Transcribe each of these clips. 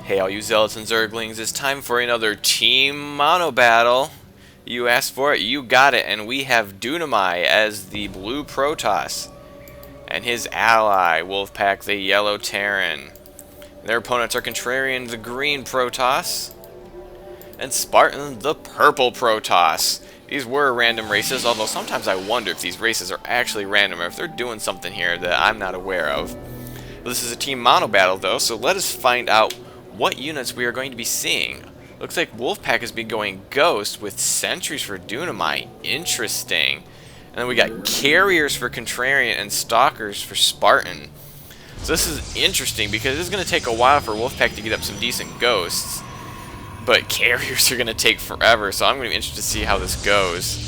Hey all you zealots and zerglings, it's time for another team mono battle. You asked for it, you got it, and we have Dunamai as the blue Protoss, and his ally, Wolfpack the yellow Terran. Their opponents are Contrarian the green Protoss, and Spartan the purple Protoss. These were random races, although sometimes I wonder if these races are actually random, or if they're doing something here that I'm not aware of. This is a team mono battle though, so let us find out what units we are going to be seeing. Looks like Wolfpack has been going Ghost with Sentries for Dunamai. Interesting. And then we got Carriers for Contrarian and Stalkers for Spartan. So this is interesting because it is going to take a while for Wolfpack to get up some decent Ghosts. But Carriers are going to take forever, so I'm going to be interested to see how this goes.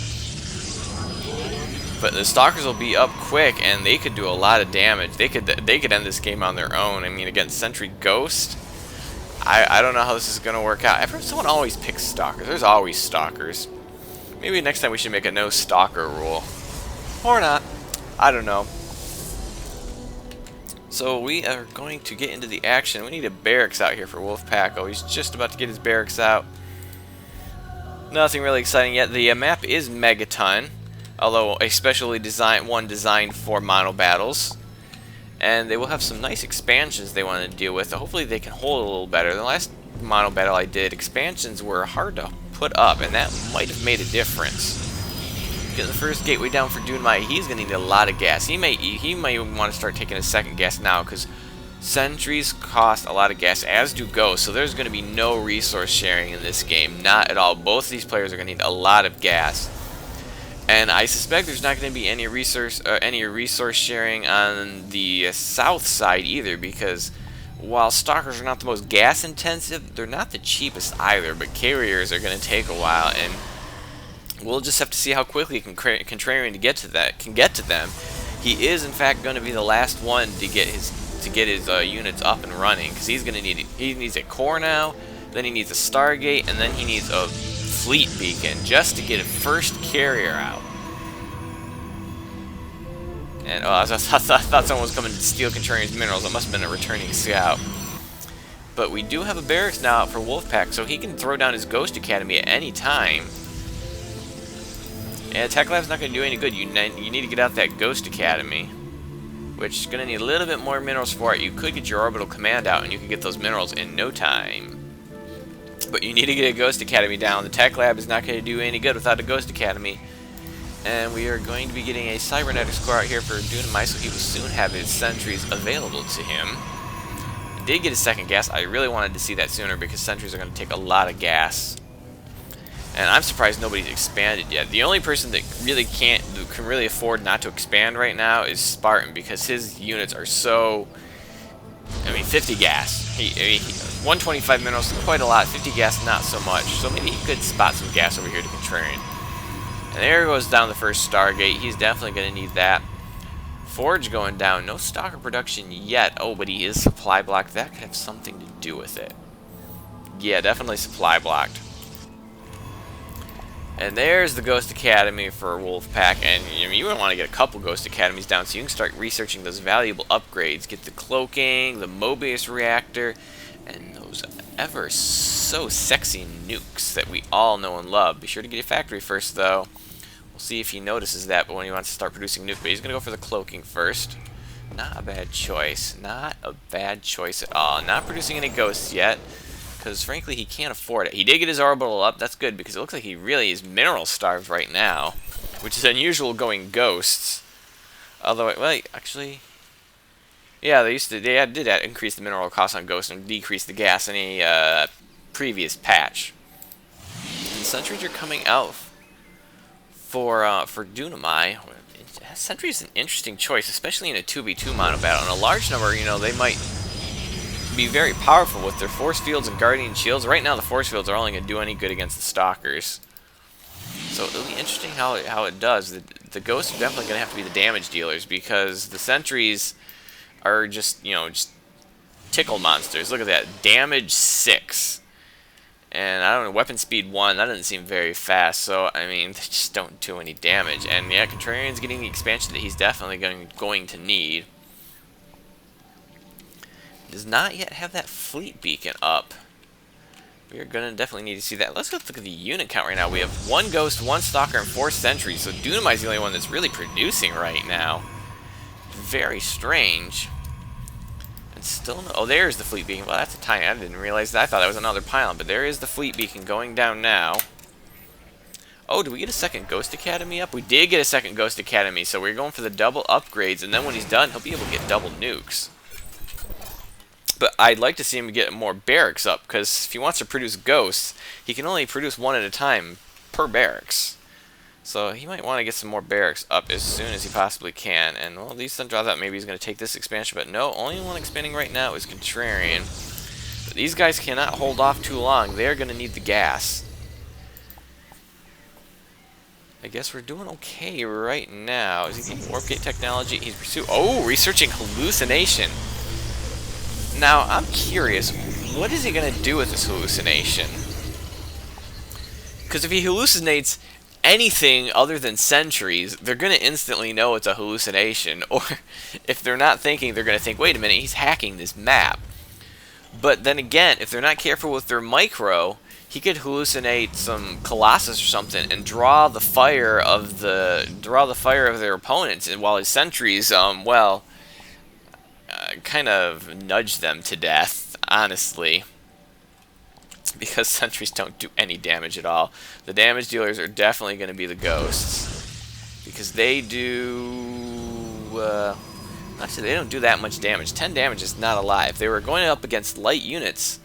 But the Stalkers will be up quick, and they could do a lot of damage. They could end this game on their own. I mean, against Sentry Ghost, I don't know how this is going to work out. Someone always picks Stalkers. There's always Stalkers. Maybe next time we should make a no Stalker rule. Or not. I don't know. So we are going to get into the action. We need a barracks out here for Wolfpack. Oh, he's just about to get his barracks out. Nothing really exciting yet. The map is Megaton, although a specially designed for mono battles. And they will have some nice expansions they want to deal with. Hopefully they can hold a little better. The last mono battle I did, expansions were hard to put up, and that might have made a difference. Get the first gateway down for Dunamai. He's going to need a lot of gas. He may want to start taking a second gas now, because sentries cost a lot of gas, as do ghosts. So there's going to be no resource sharing in this game. Not at all. Both of these players are going to need a lot of gas. And I suspect there's not going to be any resource sharing on the south side either, because while Stalkers are not the most gas intensive, they're not the cheapest either. But Carriers are going to take a while, and we'll just have to see how quickly Contrarian can get to them. He is in fact going to be the last one to get his units up and running, because he's going to he needs a core now, then he needs a Stargate, and then he needs a fleet beacon just to get a first carrier out. And I thought someone was coming to steal Contrarian's minerals. It must have been a returning scout. But we do have a barracks now out for Wolfpack, so he can throw down his Ghost Academy at any time. And Tech Lab's not going to do any good. You need to get out that Ghost Academy, which is going to need a little bit more minerals for it. You could get your Orbital Command out, and you could get those minerals in no time. But you need to get a Ghost Academy down. The Tech Lab is not going to do any good without a Ghost Academy. And we are going to be getting a Cybernetics core out here for Dunamai, so he will soon have his sentries available to him. He did get his second gas. I really wanted to see that sooner, because sentries are going to take a lot of gas. And I'm surprised nobody's expanded yet. The only person that can really afford not to expand right now is Spartan, because his units are so... I mean, 50 gas. 125 minerals, quite a lot. 50 gas, not so much. So maybe he could spot some gas over here to Contrarian. And there goes down the first Stargate. He's definitely going to need that. Forge going down. No Stalker production yet. Oh, but he is supply blocked. That could have something to do with it. Yeah, definitely supply blocked. And there's the Ghost Academy for Wolfpack. And I mean, you would want to get a couple Ghost Academies down so you can start researching those valuable upgrades. Get the cloaking, the Mobius reactor, and those ever so sexy nukes that we all know and love. Be sure to get your factory first, though. We'll see if he notices that, but when he wants to start producing nuke, but he's going to go for the cloaking first. Not a bad choice. Not a bad choice at all. Not producing any ghosts yet, because frankly he can't afford it. He did get his orbital up. That's good, because it looks like he really is mineral starved right now, which is unusual going ghosts. Although, well, actually... Yeah, they did increase the mineral cost on Ghost and decrease the gas in a previous patch. And sentries are coming out for Dunamai. Sentry is an interesting choice, especially in a 2v2 mono battle. In a large number, you know, they might be very powerful with their force fields and guardian shields. Right now, the force fields are only going to do any good against the Stalkers. So it'll be interesting how it does. The Ghosts are definitely going to have to be the damage dealers, because the sentries are just, you know, just tickle monsters. Look at that. Damage 6. And I don't know, weapon speed 1, that doesn't seem very fast, so, I mean, they just don't do any damage. And yeah, Contrarian's getting the expansion that he's definitely going to need. Does not yet have that fleet beacon up. We're gonna definitely need to see that. Let's go look at the unit count right now. We have 1 ghost, 1 stalker, and 4 sentries. So Dunamai's the only one that's really producing right now. Very strange. And still no. Oh, there's the fleet beacon. Well, that's a tiny. I didn't realize that. I thought that was another pylon, but there is the fleet beacon going down now. Oh, did we get a second Ghost Academy up? We did get a second Ghost Academy, so we're going for the double upgrades, and then when he's done, he'll be able to get double nukes. But I'd like to see him get more barracks up, because if he wants to produce ghosts, he can only produce 1 at a time per barracks. So he might want to get some more barracks up as soon as he possibly can. And, well, these sun draws out maybe he's going to take this expansion, but no, only one expanding right now is Contrarian. But these guys cannot hold off too long. They're going to need the gas. I guess we're doing okay right now. Is he getting warp gate technology? He's pursuing. Oh, researching hallucination. Now, I'm curious, what is he going to do with this hallucination? Because if he hallucinates anything other than sentries, they're going to instantly know it's a hallucination. Or if they're not thinking, they're going to think, wait a minute, he's hacking this map. But then again, if they're not careful with their micro, he could hallucinate some Colossus or something and draw the fire of their opponents, and while his sentries, kind of nudge them to death, honestly, because sentries don't do any damage at all. The damage dealers are definitely going to be the ghosts, because they do. Actually, they don't do that much damage. 10 damage is not a lie. If they were going up against light units,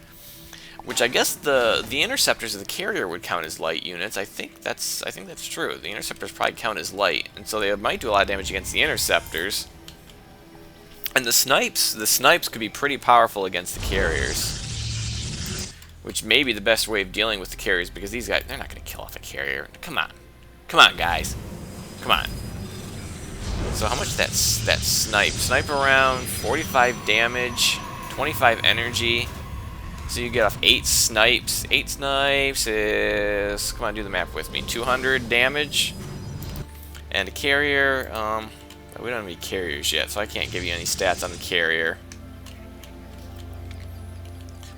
which I guess the interceptors of the carrier would count as light units. I think that's true. The interceptors probably count as light, and so they might do a lot of damage against the interceptors. And the snipes could be pretty powerful against the carriers, which may be the best way of dealing with the carriers, because these guys, they're not going to kill off a carrier. Come on, guys, come on. So how much that snipe around 45 damage, 25 energy. So you get off 8 snipes. 8 snipes is, come on, do the math with me, 200 damage. And a carrier, we don't have any carriers yet, so I can't give you any stats on the carrier.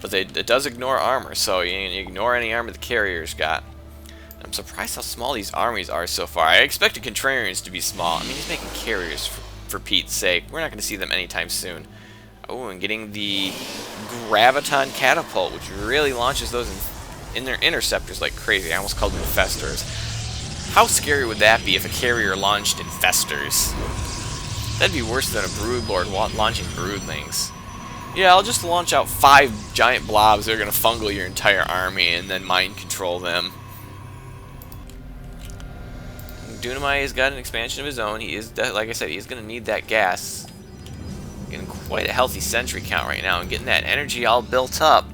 But it does ignore armor, so you ignore any armor the carrier's got. I'm surprised how small these armies are so far. I expected Contrarians to be small. I mean, he's making carriers for Pete's sake. We're not going to see them anytime soon. Oh, and getting the Graviton Catapult, which really launches those in their interceptors like crazy. I almost called them infestors. How scary would that be if a carrier launched infestors? That'd be worse than a broodlord launching broodlings. Yeah, I'll just launch out 5 giant blobs that are going to fungal your entire army and then mind control them. Dunamai has got an expansion of his own. He is, like I said, he's going to need that gas. Getting quite a healthy sentry count right now and getting that energy all built up.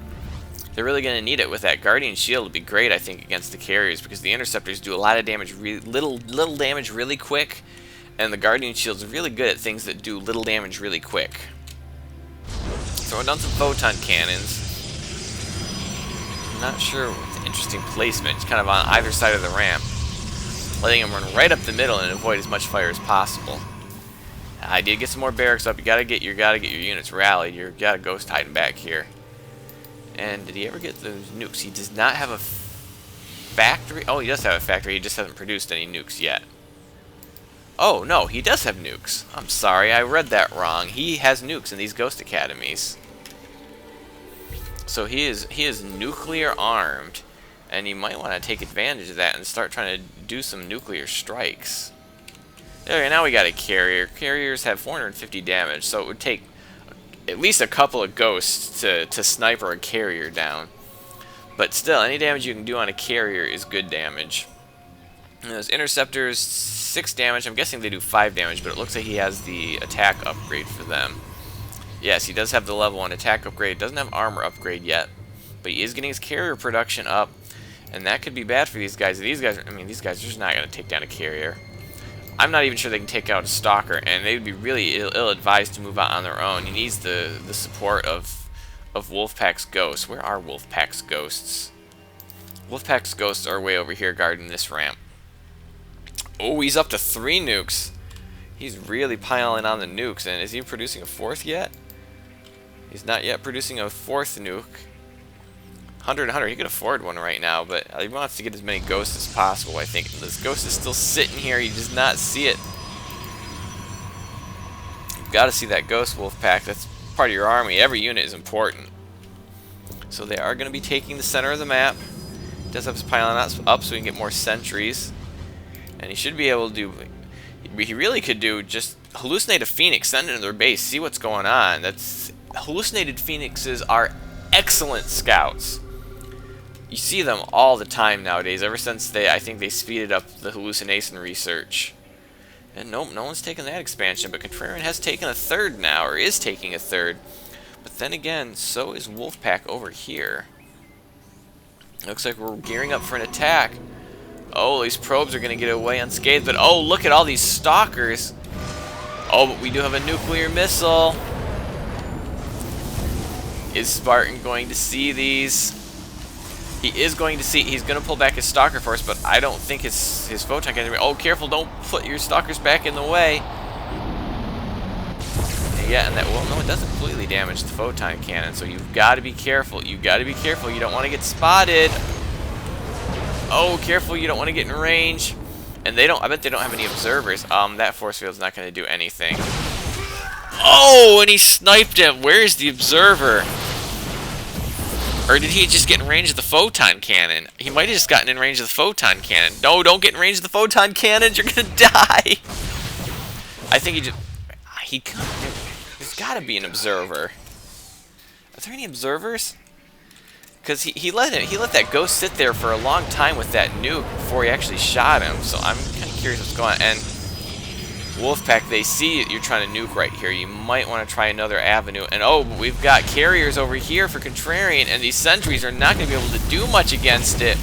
They're really going to need it with that Guardian Shield. Would be great, I think, against the carriers, because the interceptors do a lot of damage, little damage really quick, and the Guardian Shield's really good at things that do little damage really quick. Throwing down some photon cannons. I'm not sure what the interesting placement. It's kind of on either side of the ramp, letting them run right up the middle and avoid as much fire as possible. I did get some more barracks up. You gotta get your units rallied. You gotta ghost hiding back here. And did he ever get those nukes? He does not have a factory. Oh, he does have a factory. He just hasn't produced any nukes yet. Oh no, he does have nukes. I'm sorry, I read that wrong. He has nukes in these ghost academies. So he is nuclear armed, and you might want to take advantage of that and start trying to do some nuclear strikes. There, now we got a carrier. Carriers have 450 damage, so it would take at least a couple of ghosts to sniper a carrier down. But still, any damage you can do on a carrier is good damage. And those interceptors, 6 damage. I'm guessing they do 5 damage, but it looks like he has the attack upgrade for them. Yes, he does have the level 1 attack upgrade. Doesn't have armor upgrade yet, but he is getting his carrier production up, and that could be bad for these guys. These guys are just not going to take down a carrier. I'm not even sure they can take out a stalker, and they would be really ill-advised to move out on their own. He needs the support of Wolfpack's ghosts. Where are Wolfpack's ghosts? Wolfpack's ghosts are way over here guarding this ramp. Oh, he's up to 3 nukes. He's really piling on the nukes, and is he producing a 4th yet? He's not yet producing a 4th nuke. 100, 100, he could afford one right now, but he wants to get as many ghosts as possible, I think. This ghost is still sitting here, he does not see it. You've got to see that ghost, Wolfpack. That's part of your army. Every unit is important. So they are going to be taking the center of the map. He does have his pylon up so we can get more sentries. And he should be able to do... He really could do just hallucinate a phoenix, send it into their base, see what's going on. Hallucinated phoenixes are excellent scouts. You see them all the time nowadays, ever since I think they speeded up the hallucination research. And nope, no one's taken that expansion, but Contrarian has taken a 3rd now, or is taking a 3rd. But then again, so is Wolfpack over here. Looks like we're gearing up for an attack. Oh, these probes are going to get away unscathed, but oh, look at all these stalkers. Oh, but we do have a nuclear missile. Is Spartan going to see these? He is going to see. He's going to pull back his stalker force, but I don't think his photon cannon. Oh, careful! Don't put your stalkers back in the way. Yeah, and that. Well, no, it doesn't completely damage the photon cannon. So you've got to be careful. You've got to be careful. You don't want to get spotted. Oh, careful! You don't want to get in range. And they don't. I bet they don't have any observers. That force field's not going to do anything. Oh, and he sniped him. Where's the observer? Or did he just get in range of the photon cannon? He might have just gotten in range of the photon cannon. No, don't get in range of the photon cannons. You're gonna die. I think there's got to be an observer. Are there any observers? Because he let that ghost sit there for a long time with that nuke before he actually shot him. So I'm kind of curious what's going on. And Wolfpack, they see you're trying to nuke right here. You might want to try another avenue. And oh, but we've got carriers over here for Contrarian, and these sentries are not going to be able to do much against it.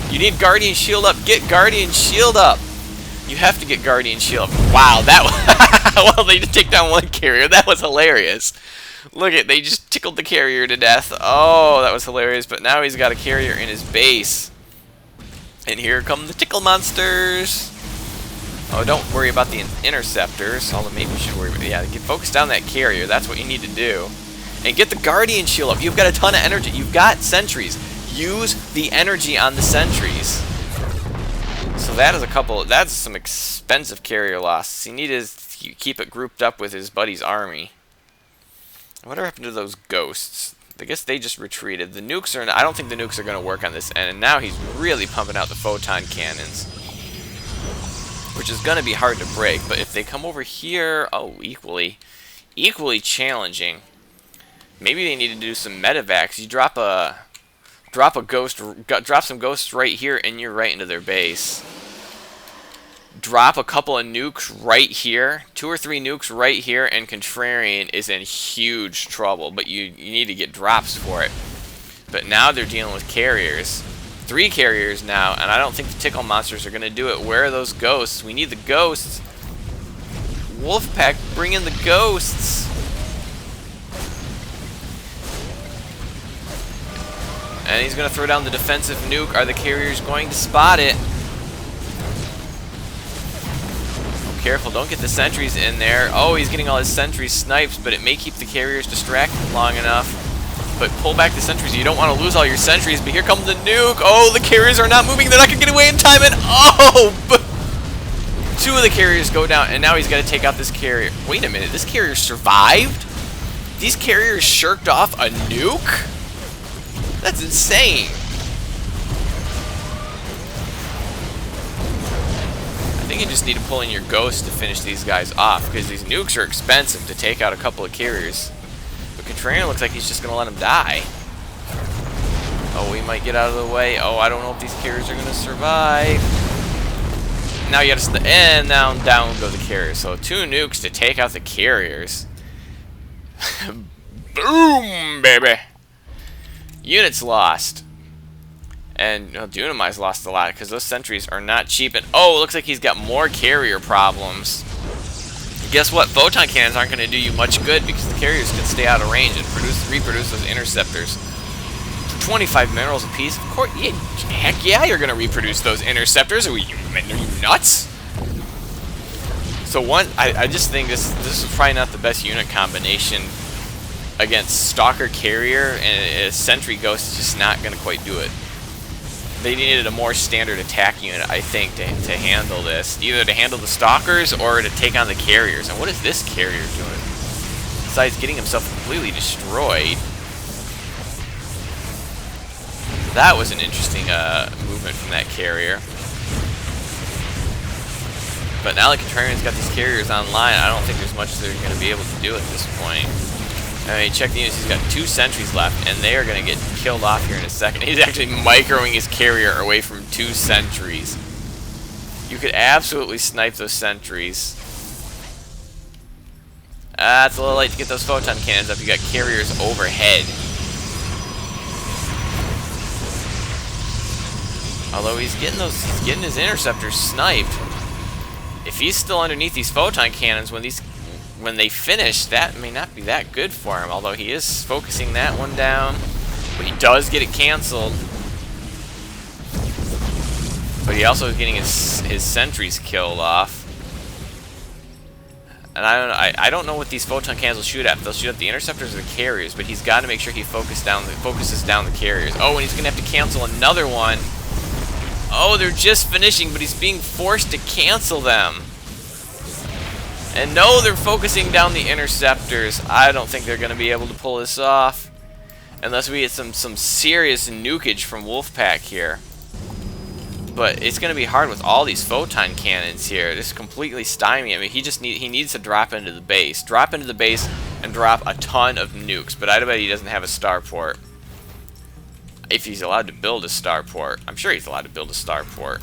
You need Guardian Shield up. Get Guardian Shield up. You have to get Guardian Shield up. Wow, that was... well, they just take down one carrier. That was hilarious. Look at, they just tickled the carrier to death. Oh, that was hilarious. But now he's got a carrier in his base. And here come the tickle monsters. Oh, don't worry about the interceptors. Although maybe we should worry about... Yeah, get focused on that carrier. That's what you need to do. And get the Guardian Shield up. You've got a ton of energy. You've got sentries. Use the energy on the sentries. So that is that's some expensive carrier loss. You need to keep it grouped up with his buddy's army. Whatever happened to those ghosts? I guess they just retreated. The nukes are... I don't think the nukes are going to work on this end. And now he's really pumping out the photon cannons, which is going to be hard to break. But if they come over here, oh, equally challenging. Maybe they need to do some medevacs. You drop some ghosts right here, and you're right into their base. Drop a couple of nukes right here, 2 or 3 nukes right here, and Contrarian is in huge trouble. But you need to get drops for it. But now they're dealing with carriers. 3 carriers now, and I don't think the tickle monsters are going to do it. Where are those ghosts? We need the ghosts. Wolfpack, bring in the ghosts. And he's going to throw down the defensive nuke. Are the carriers going to spot it? Oh, careful, don't get the sentries in there. Oh, he's getting all his sentries snipes, but it may keep the carriers distracted long enough. But pull back the sentries. You don't want to lose all your sentries, but here comes the nuke. Oh, the carriers are not moving. They're not going to get away in time. And oh, 2 of the carriers go down, and now he's got to take out this carrier. Wait a minute, this carrier survived? These carriers shirked off a nuke? That's insane. I think you just need to pull in your ghost to finish these guys off, because these nukes are expensive to take out a couple of carriers. But Contrarian looks like he's just going to let him die. Oh, we might get out of the way. Oh, I don't know if these carriers are going to survive. Now you got to... And down go the carriers. So 2 nukes to take out the carriers. Boom, baby. Units lost. And Dunamai's lost a lot because those sentries are not cheap. And oh, it looks like he's got more carrier problems. Guess what? Photon cannons aren't going to do you much good because the carriers can stay out of range and reproduce those interceptors. 25 minerals apiece. Of course, yeah, heck yeah, you're going to reproduce those interceptors. Are you nuts? So I just think this is probably not the best unit combination against Stalker Carrier and a Sentry Ghost is just not going to quite do it. They needed a more standard attack unit, I think, to handle this. Either to handle the Stalkers or to take on the Carriers. And what is this Carrier doing? Besides getting himself completely destroyed. That was an interesting movement from that Carrier. But now the Contrarian's got these Carriers online, I don't think there's much they're going to be able to do at this point. I mean, check the units, he's got 2 sentries left, and they are going to get killed off here in a second. He's actually microing his Carrier away from 2 sentries. You could absolutely snipe those sentries. It's a little late to get those photon cannons up. You got Carriers overhead. Although he's getting his interceptors sniped. If he's still underneath these photon cannons when they finish, that may not be that good for him. Although he is focusing that one down, but he does get it canceled. But he also is getting his sentries killed off. And I don't know what these photon cannons will shoot at. They'll shoot at the interceptors or the Carriers, but he's got to make sure he focuses down the Carriers. Oh, and he's gonna have to cancel another one. Oh, they're just finishing, but he's being forced to cancel them. And no, they're focusing down the interceptors. I don't think they're going to be able to pull this off. Unless we get some serious nukage from Wolfpack here. But it's going to be hard with all these photon cannons here. This is completely stymied. I mean, he needs to drop into the base. Drop into the base and drop a ton of nukes. But I bet he doesn't have a starport. If he's allowed to build a starport. I'm sure he's allowed to build a starport.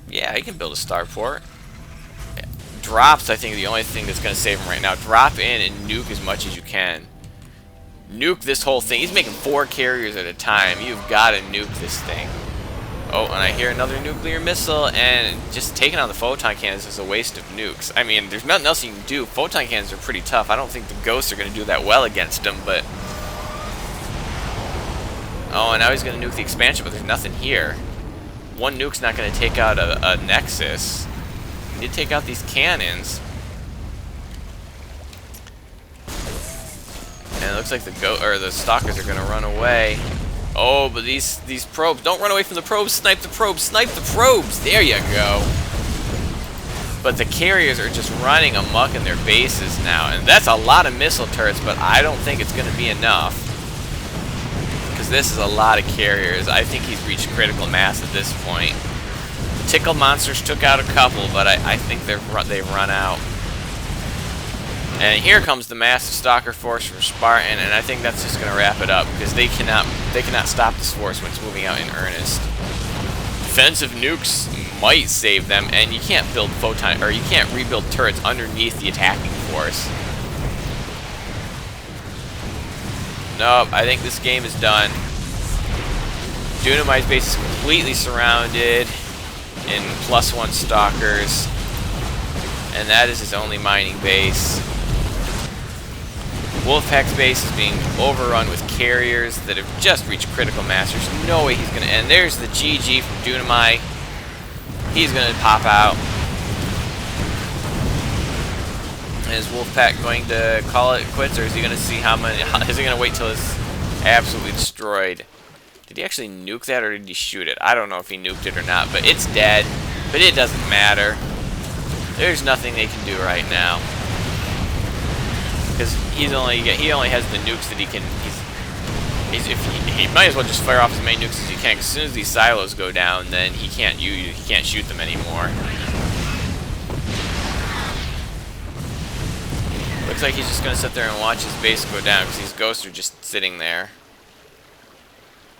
Yeah, he can build a starport. Drops, I think, are the only thing that's going to save him right now. Drop in and nuke as much as you can. Nuke this whole thing. He's making 4 Carriers at a time. You've got to nuke this thing. Oh, and I hear another nuclear missile, and just taking on the photon cannons is a waste of nukes. I mean, there's nothing else you can do. Photon cannons are pretty tough. I don't think the Ghosts are going to do that well against them, but... Oh, and now he's going to nuke the expansion, but there's nothing here. One nuke's not going to take out a Nexus. You need to take out these cannons. And it looks like the Stalkers are going to run away. Oh, but these probes, don't run away from the probes. Snipe the probes. Snipe the probes. There you go. But the Carriers are just running amok in their bases now, and that's a lot of missile turrets. But I don't think it's going to be enough. This is a lot of Carriers. I think he's reached critical mass at this point. The Tickle Monsters took out a couple, but I think they've run out. And here comes the massive Stalker force from Spartan, and I think that's just going to wrap it up because they cannot stop this force when it's moving out in earnest. Defensive nukes might save them, and you can't build you can't rebuild turrets underneath the attacking force. Nope, I think this game is done. Dunamite's base is completely surrounded in +1 Stalkers. And that is his only mining base. Wolfpack's base is being overrun with Carriers that have just reached critical mass. There's no way he's going to... And there's the GG from Dunamite. He's going to pop out. Is Wolfpack going to call it quits, or is he going to see how many? Is he going to wait till it's absolutely destroyed? Did he actually nuke that, or did he shoot it? I don't know if he nuked it or not, but it's dead. But it doesn't matter. There's nothing they can do right now because he only has the nukes that he can. He might as well just fire off as many nukes as he can. As soon as these silos go down, then he can't shoot them anymore. Looks like he's just going to sit there and watch his base go down because these Ghosts are just sitting there.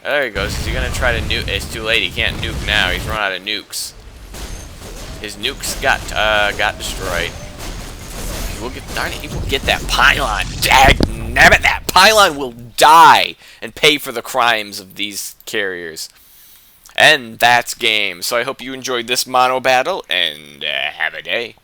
There he goes. Is he going to try to nuke? It's too late. He can't nuke now. He's run out of nukes. His nukes got destroyed. He will get that pylon. Dagnabbit, that pylon will die and pay for the crimes of these Carriers. And that's game. So I hope you enjoyed this mono battle, and have a day.